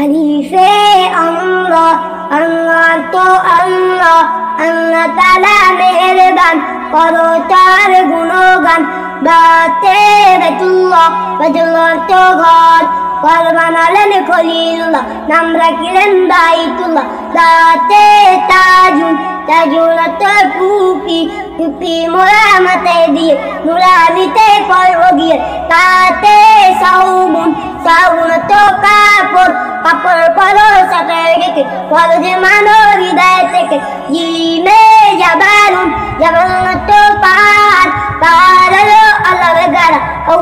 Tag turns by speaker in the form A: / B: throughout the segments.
A: আলিফে আল্লাহ, আল্লাহ তো আল্লাহ, আল্লাহ তাআলা মেহেরবান, করো তার গুণগান। বাতে বাইতুল্লাহ, বাইতুল্লাহ তো ঘর, ঘর বানালেন খলিলুল্লাহ, নাম রাখিলেন বাইতুল্লাহ। দাতে তাজুন, তাজুন তো টুপি, টুপি মোরা মাথায় দিয়ে নুরানিতে পড়ব গিয়ে। তাতে সাউবুন, সাউবুন তো কাপড়, কাপড় পরো সাথে রেখে পরো যে মানো হৃদয় থেকে। জিমে জাবালুন, জাবালুন তো পাহাড়, পাহাড় হলো আল্লাহর গাড়া,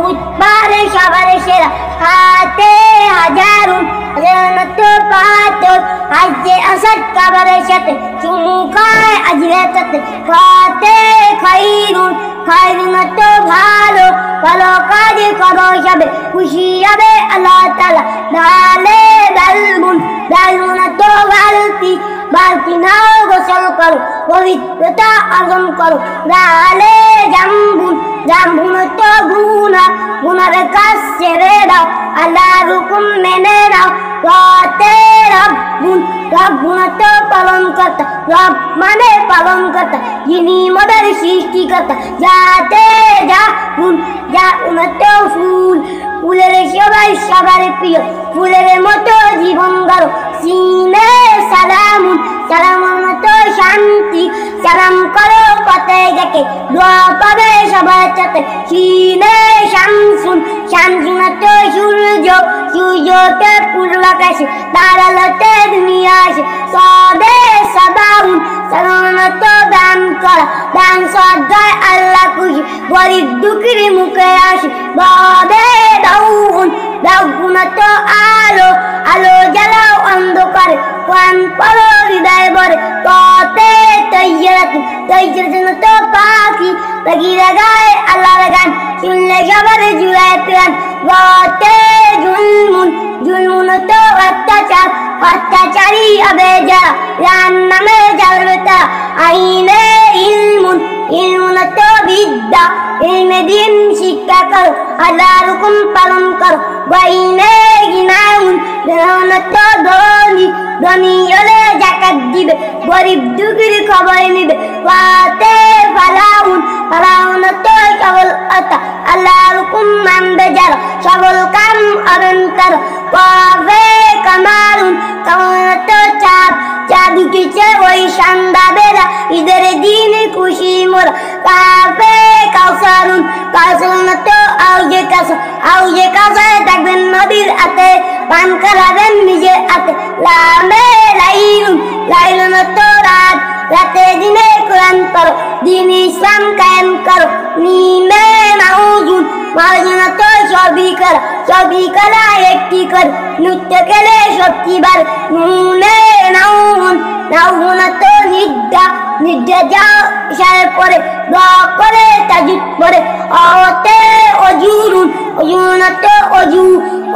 A: উৎপারে সবার সেরা। হাতে হাজারুন, হাজারুন তো পাথর, হাজে আসাদ কাবারের সাথে চুমু খায় আজরের সাথে। খাতে খাইরুন, খাইরুন তো ভালো, ভালো কাজ করো সবে খুশি হবে আল্লাহ তাআলা। ডালে ডালবুন, ডালবুন তো বালতি, বালতি নাও গোসল করো, পবিত্রতা অর্জন করো। ডালে জাম্বুন, জাম্বুন তো গুনাহ, গুনার কাজ ছেড়ে দাও, আল্লাহর হুকুম মেনে নাও। রাতে রব্বুন, রব্বুন তো পালন কর্তা, রব মানে পালন কর্তা, যিনি মোদের সৃষ্টিকর্তা। যাতে জাউন, জাউন তো ফুল, ফুলের সবাই সবার প্রিয়, ফুলের মতো জীবন গড়ো। সিনে সালামুন, সালামুন তো শান্তি, সালাম করো পথে যাকে, দোয়া পাবে সবার সাথে। সিনে শামসুন, শামসুন তো সূর্য, সূর্য তো পূর্ব আকাশে, তার আলোতে দুনিয়া আসে। সদে সাদাউন, সাদাউন তো দান করা, দান সদায় আল্লাহ খুশি, গরিব দুঃখীর মুখে আসে। বাদে দাউন, দাউন তো আলো, আলো জ্বালাও অন্ধকারে, কোরআন পড়ো হৃদয় ভরে। ততে তৈয়ারাতুন, তৈয়ারাতুন তো পাখি, পাখিরা গায় আল্লাহর গান, শুনলে সবার জুড়ায় প্রাণ। গতে জুলমুন, জুলমুন তো অত্যাচার, অত্যাচারী হবে যারা, যার নামে জ্বলবে তারা। আইনে ইলমুন, ইলমুন তো বিদ্যা, ইলমে দিন শিক্ষা করো, আল্লাহর হুকুম পালন করো। বাইনে গিনাউন, গিনাউন তো ধনী, ধনী হলে যাকাত দিবে, গরিব দুঃখীর খবর নিবে। ওয়াতে ফালাউন, ফালাউন তো সফলতা, আল্লাহর হুকুম মানবে যারা, সফল কাম অরণ করো। কবে কামারুন, কামারুন তো চাঁদ, চাঁদ উঠেছে ওই সন্ধ্যা বেলা, ঈদের দিন খুশি মোরা। কাবে কাউসারুন, কাউসারুন তো আউজে কাউসার, আউজে কাউসারে থাকবেন নদীর হাতে, পান করাবেন নিজের হাতে। লামে লাইলুন, লাইলুন তো রাত, রাতে দিনে কোরআন পড়ো, দিন ইসলাম কায়েম করো। নিমে মাউজুন, মাউজুন তো সবই করা, সবই করা একটি কর, নৃত্য খেলে শক্তি বার। নুনে নাউন, নাউন তো নিদ্রা, নিদ্রা যাও ইশারে পরে, দোয়া করে তাজুদ পরে। অতে অজুরুন, অজুরুন তো অজু,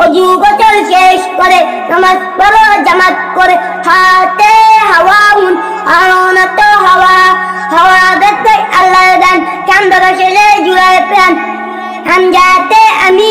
A: অজু গোসল শেষ করে নামাজ পড়ো জামাত করে। হাতে হাওয়াউন, হাওয়াউন তো হাওয়া, হাওয়া দেখতে আল্লাহর দান, চাঁদ শেষে জুড়ায় প্রাণ। হামজাতে আমি